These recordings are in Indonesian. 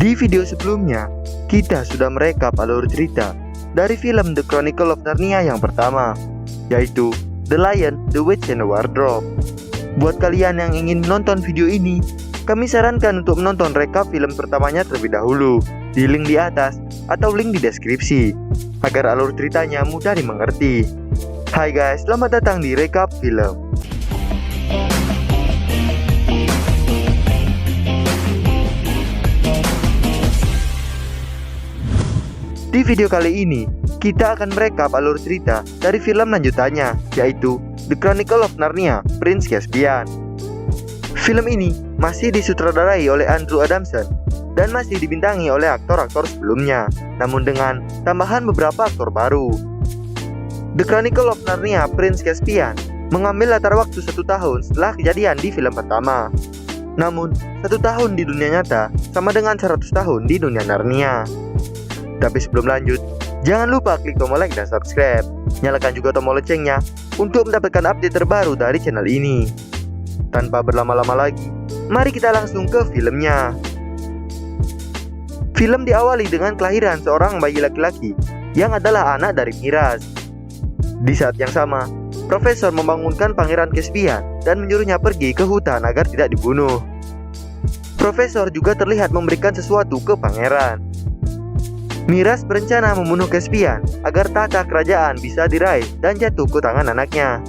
Di video sebelumnya, kita sudah merekap alur cerita dari film The Chronicle of Narnia yang pertama, yaitu The Lion, The Witch, and the Wardrobe. Buat kalian yang ingin menonton video ini, kami sarankan untuk menonton rekap film pertamanya terlebih dahulu di link di atas atau link di deskripsi, agar alur ceritanya mudah dimengerti. Hai guys, selamat datang di rekap film. Di video kali ini, kita akan merekap alur cerita dari film lanjutannya, yaitu The Chronicle of Narnia, Prince Caspian. Film ini masih disutradarai oleh Andrew Adamson dan masih dibintangi oleh aktor-aktor sebelumnya, namun dengan tambahan beberapa aktor baru. The Chronicle of Narnia, Prince Caspian mengambil latar waktu 1 tahun setelah kejadian di film pertama. Namun, 1 tahun di dunia nyata sama dengan 100 tahun di dunia Narnia. Tapi sebelum lanjut, jangan lupa klik tombol like dan subscribe. Nyalakan juga tombol loncengnya untuk mendapatkan update terbaru dari channel ini. Tanpa berlama-lama lagi, mari kita langsung ke filmnya. Film diawali dengan kelahiran seorang bayi laki-laki yang adalah anak dari Miraz. Di saat yang sama, Profesor membangunkan Pangeran Caspian dan menyuruhnya pergi ke hutan agar tidak dibunuh. Profesor juga terlihat memberikan sesuatu ke Pangeran. Miraz berencana membunuh Caspian agar tahta kerajaan bisa diraih dan jatuh ke tangan anaknya.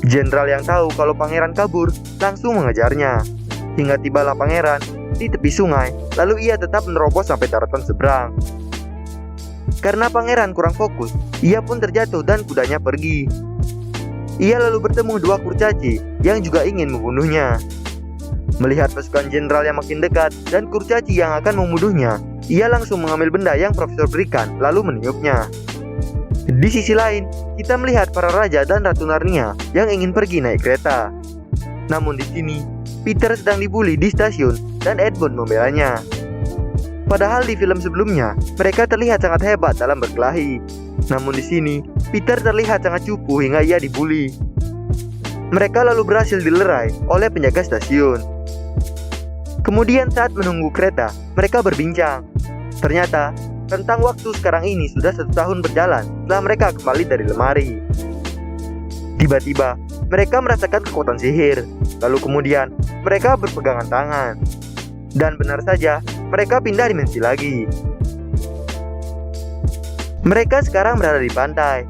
Jenderal yang tahu kalau pangeran kabur langsung mengejarnya, hingga tibalah pangeran di tepi sungai, lalu ia tetap menerobos sampai daratan seberang. Karena pangeran kurang fokus, ia pun terjatuh dan kudanya pergi. Ia lalu bertemu 2 kurcaci yang juga ingin membunuhnya. Melihat pasukan jenderal yang makin dekat dan kurcaci yang akan membunuhnya, ia langsung mengambil benda yang profesor berikan lalu meniupnya. Di sisi lain, kita melihat para raja dan ratu Narnia yang ingin pergi naik kereta. Namun di sini, Peter sedang dibully di stasiun dan Edmund membelanya. Padahal di film sebelumnya, mereka terlihat sangat hebat dalam berkelahi. Namun di sini, Peter terlihat sangat cupu hingga ia dibully. Mereka lalu berhasil dilerai oleh penjaga stasiun. Kemudian saat menunggu kereta, mereka berbincang. Ternyata, rentang waktu sekarang ini sudah 1 tahun berjalan setelah mereka kembali dari lemari. Tiba-tiba, mereka merasakan kekuatan sihir. Lalu kemudian, mereka berpegangan tangan. Dan benar saja, mereka pindah dimensi lagi. Mereka sekarang berada di pantai.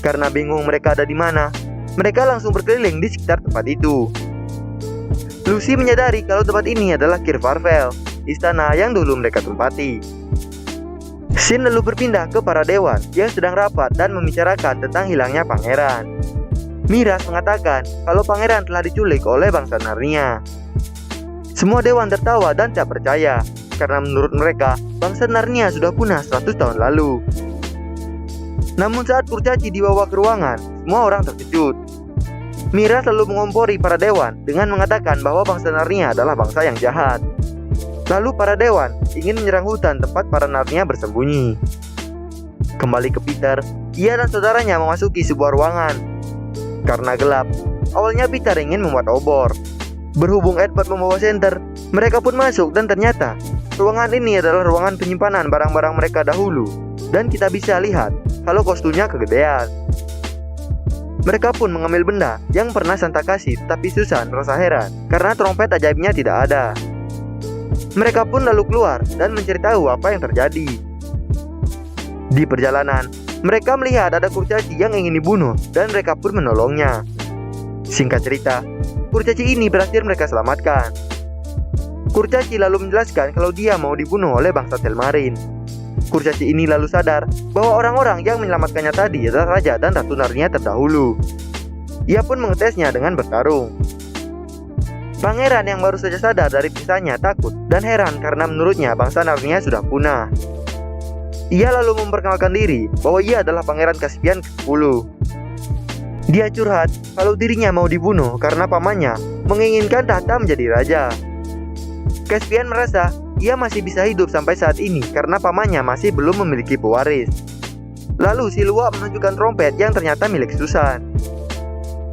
Karena bingung mereka ada di mana, mereka langsung berkeliling di sekitar tempat itu. Lucy menyadari kalau tempat ini adalah Kirfarvel, istana yang dulu mereka tempati. Scene lalu berpindah ke para dewan yang sedang rapat dan membicarakan tentang hilangnya pangeran. Miraz mengatakan kalau pangeran telah diculik oleh bangsa Narnia. Semua dewan tertawa dan tak percaya, karena menurut mereka bangsa Narnia sudah punah 100 tahun lalu. Namun saat kurcaci dibawa ke ruangan, semua orang terkejut. Miraz lalu mengompori para dewan dengan mengatakan bahwa bangsa Narnia adalah bangsa yang jahat. Lalu para dewan ingin menyerang hutan tempat para Narnia bersembunyi. Kembali ke Peter, ia dan saudaranya memasuki sebuah ruangan. Karena gelap, awalnya Peter ingin membuat obor. Berhubung Edward membawa senter, mereka pun masuk dan ternyata ruangan ini adalah ruangan penyimpanan barang-barang mereka dahulu. Dan kita bisa lihat kalau kostumnya kegedean. Mereka pun mengambil benda yang pernah Santa kasih, tapi Susan merasa heran karena trompet ajaibnya tidak ada. Mereka pun lalu keluar dan mencari tahu apa yang terjadi. Di perjalanan, mereka melihat ada kurcaci yang ingin dibunuh dan mereka pun menolongnya. Singkat cerita, kurcaci ini berhasil mereka selamatkan. Kurcaci lalu menjelaskan kalau dia mau dibunuh oleh bangsa Telmarin. Kurcaci ini lalu sadar bahwa orang-orang yang menyelamatkannya tadi adalah raja dan ratu Narnia terdahulu. Ia pun mengetesnya dengan bertarung. Pangeran yang baru saja sadar dari pisahnya takut dan heran karena menurutnya bangsa Narnia sudah punah. Ia lalu memperkenalkan diri bahwa ia adalah Pangeran Caspian ke-10. Dia curhat kalau dirinya mau dibunuh karena pamannya menginginkan tahta menjadi raja. Caspian merasa ia masih bisa hidup sampai saat ini karena pamannya masih belum memiliki pewaris. Lalu si Lua menunjukkan trompet yang ternyata milik Susan.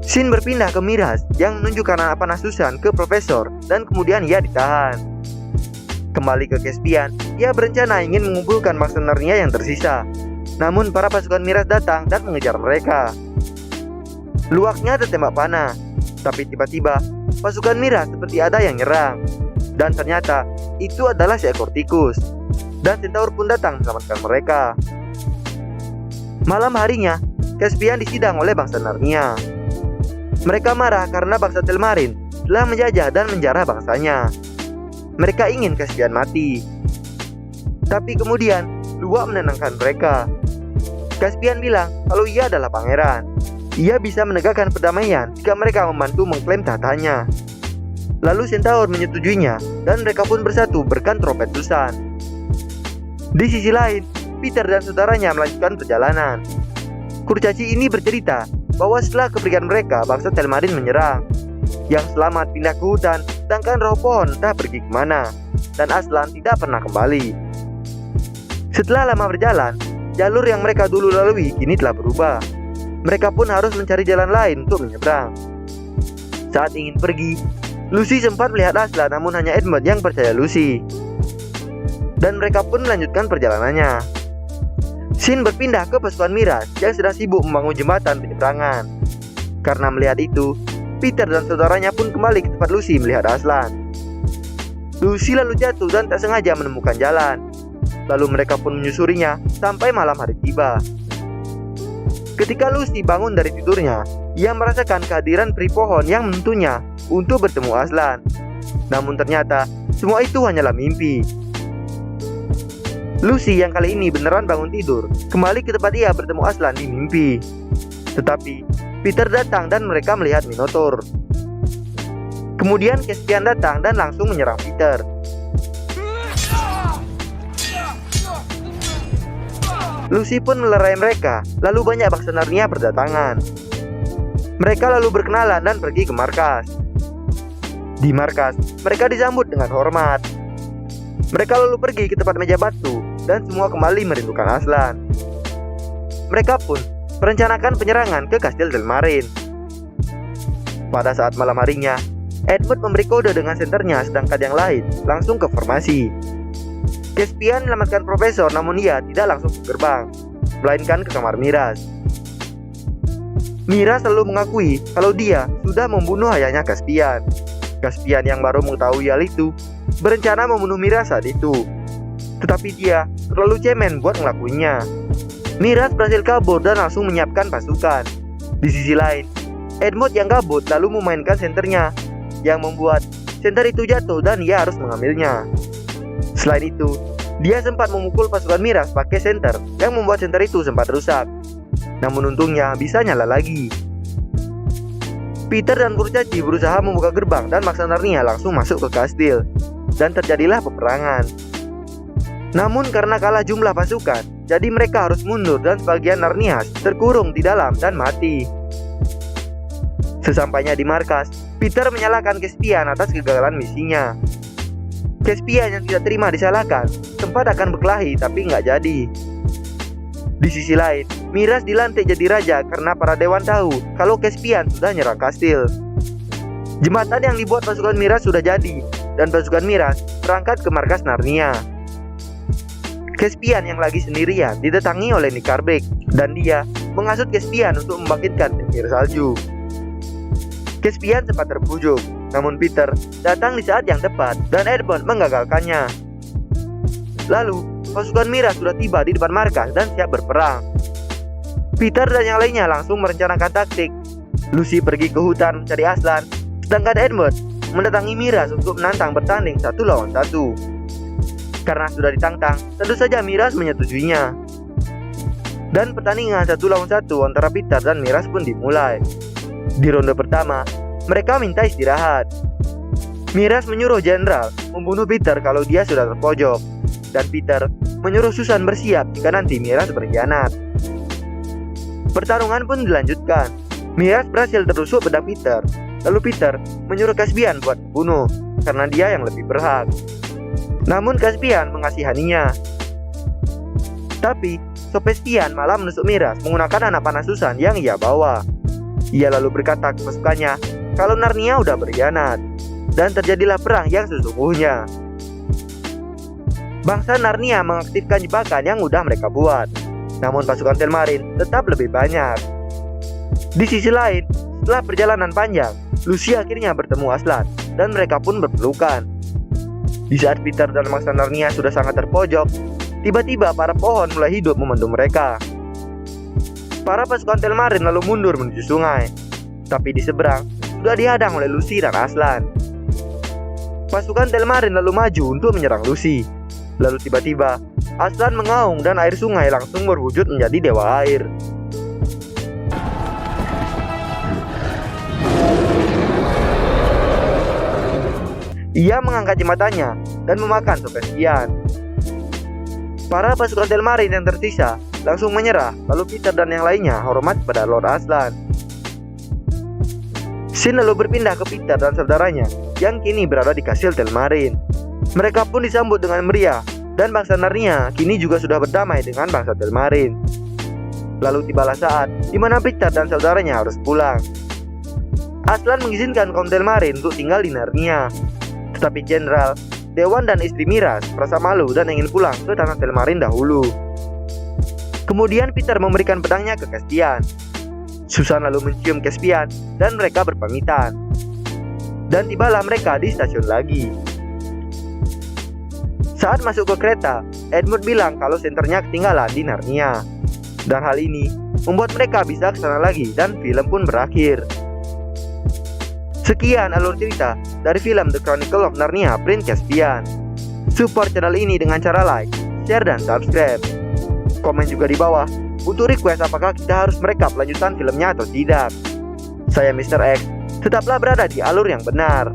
Scene berpindah ke Miraz yang menunjukkan anak panah Susan ke Profesor dan kemudian ia ditahan. Kembali ke Caspian, ia berencana ingin mengumpulkan bangsa Narnia yang tersisa. Namun para pasukan Miras datang dan mengejar mereka. Luaknya tertembak panah, tapi tiba-tiba pasukan Miras seperti ada yang nyerang. Dan ternyata itu adalah seekor tikus. Dan Centaur pun datang menyelamatkan mereka. Malam harinya, Caspian disidang oleh bangsa Narnia. Mereka marah karena bangsa Telmarin telah menjajah dan menjarah bangsanya. Mereka ingin Caspian mati. Tapi kemudian Luwak menenangkan mereka. Caspian bilang kalau ia adalah pangeran. Ia bisa menegakkan perdamaian jika mereka membantu mengklaim tahtanya. Lalu Centaur menyetujuinya dan mereka pun bersatu berkan trompet Susan. Di sisi lain, Peter dan saudaranya melanjutkan perjalanan. Kurcaci ini bercerita bahwa setelah kepergian mereka, bangsa Telmarin menyerang. Yang selamat pindah ke hutan, sedangkan roh pohon entah pergi kemana. Dan Aslan tidak pernah kembali. Setelah lama berjalan, jalur yang mereka dulu lalui kini telah berubah. Mereka pun harus mencari jalan lain untuk menyeberang. Saat ingin pergi, Lucy sempat melihat Aslan, namun hanya Edmund yang percaya Lucy. Dan mereka pun melanjutkan perjalanannya. Sin berpindah ke pasukan Miras yang sedang sibuk membangun jembatan penyeberangan. Karena melihat itu, Peter dan saudaranya pun kembali ke tempat Lucy melihat Aslan. Lucy lalu jatuh dan tak sengaja menemukan jalan. Lalu mereka pun menyusurinya sampai malam hari tiba. Ketika Lucy bangun dari tidurnya, ia merasakan kehadiran peri pohon yang menuntunnya untuk bertemu Aslan. Namun ternyata semua itu hanyalah mimpi. Lucy yang kali ini beneran bangun tidur kembali ke tempat ia bertemu Aslan di mimpi. Tetapi Peter datang dan mereka melihat Minotaur. Kemudian Caspian datang dan langsung menyerang Peter. Lucy pun melerai mereka, lalu banyak bangsa Narnia berdatangan. Mereka lalu berkenalan dan pergi ke markas. Di markas, mereka disambut dengan hormat. Mereka lalu pergi ke tempat meja batu dan semua kembali merindukan Aslan. Mereka pun merencanakan penyerangan ke kastil Telmarin. Pada saat malam harinya, Edmund memberi kode dengan senternya, sedangkan yang lain langsung ke formasi. Caspian menyelamatkan Profesor, namun ia tidak langsung ke gerbang, melainkan ke kamar Miras. Miras selalu mengakui kalau dia sudah membunuh ayahnya Caspian. Caspian yang baru mengetahui hal itu berencana membunuh Miras saat itu. Tetapi dia terlalu cemen buat ngelakuinnya. Miras berhasil kabur dan langsung menyiapkan pasukan. Di sisi lain, Edmund yang gabut lalu memainkan senternya, yang membuat senter itu jatuh dan ia harus mengambilnya. Selain itu, dia sempat memukul pasukan Miras pakai senter, yang membuat senter itu sempat rusak. Namun untungnya bisa nyala lagi. Peter dan Kurcaci berusaha membuka gerbang dan maksa Narnia langsung masuk ke kastil. Dan terjadilah peperangan. Namun karena kalah jumlah pasukan, jadi mereka harus mundur dan sebagian Narnia terkurung di dalam dan mati. Sesampainya di markas, Peter menyalahkan Caspian atas kegagalan misinya. Caspian yang tidak terima disalahkan sempat akan berkelahi tapi nggak jadi. Di sisi lain, Miras dilantik jadi raja karena para dewan tahu kalau Caspian sudah nyerang kastil. Jembatan yang dibuat pasukan Miras sudah jadi dan pasukan Miras berangkat ke markas Narnia. Caspian yang lagi sendirian didatangi oleh Nikarbek dan dia menghasut Caspian untuk membangkitkan penyihir salju. Caspian sempat terbujuk, namun Peter datang di saat yang tepat dan Edmund menggagalkannya. Lalu, pasukan Miras sudah tiba di depan markas dan siap berperang. Peter dan yang lainnya langsung merencanakan taktik. Lucy pergi ke hutan mencari Aslan, sedangkan Edmund mendatangi Miras untuk menantang bertanding 1 lawan 1. Karena sudah ditantang, tentu saja Miras menyetujuinya. Dan pertandingan 1 lawan 1 antara Peter dan Miras pun dimulai. Di ronde pertama, mereka minta istirahat. Miras menyuruh jenderal membunuh Peter kalau dia sudah terpojok. Dan Peter menyuruh Susan bersiap jika nanti Miras berkhianat. Pertarungan pun dilanjutkan. Miras berhasil terusuk pedang Peter. Lalu Peter menyuruh Caspian buat membunuh, karena dia yang lebih berhak. Namun Caspian mengasihaninya. Tapi Caspian malah menusuk Miras menggunakan anak panah Susan yang ia bawa. Ia lalu berkata ke pasukannya kalau Narnia udah berkhianat. Dan terjadilah perang yang sesungguhnya. Bangsa Narnia mengaktifkan jebakan yang udah mereka buat. Namun pasukan Telmarin tetap lebih banyak. Di sisi lain, setelah perjalanan panjang, Lucy akhirnya bertemu Aslan dan mereka pun berpelukan. Di saat Peter dan bangsa Narnia sudah sangat terpojok, tiba-tiba para pohon mulai hidup membantu mereka. Para pasukan Telmarin lalu mundur menuju sungai, tapi di seberang sudah dihadang oleh Lucy dan Aslan. Pasukan Telmarin lalu maju untuk menyerang Lucy. Lalu tiba-tiba Aslan mengaung dan air sungai langsung berwujud menjadi dewa air. Ia mengangkat jembatannya dan memakan Sebastian. Para pasukan Telmarin yang tersisa langsung menyerah, lalu Peter dan yang lainnya hormat pada Lord Aslan. Scene lalu berpindah ke Peter dan saudaranya yang kini berada di kastil Telmarin. Mereka pun disambut dengan meriah dan bangsa Narnia kini juga sudah berdamai dengan bangsa Telmarin. Lalu tibalah saat di mana Peter dan saudaranya harus pulang. Aslan mengizinkan kaum Telmarin untuk tinggal di Narnia. Tetapi Jenderal, Dewan dan istri Miras merasa malu dan ingin pulang ke tanah Telmarin dahulu. Kemudian Peter memberikan pedangnya ke Caspian. Susan lalu mencium Caspian dan mereka berpamitan. Dan tibalah mereka di stasiun lagi. Saat masuk ke kereta, Edmund bilang kalau senternya ketinggalan di Narnia. Dan hal ini membuat mereka bisa ke sana lagi dan film pun berakhir. Sekian alur cerita dari film The Chronicle of Narnia Prince Caspian. Support channel ini dengan cara like, share, dan subscribe. Komen juga di bawah untuk request apakah kita harus merekap lanjutan filmnya atau tidak. Saya Mr. X, tetaplah berada di alur yang benar.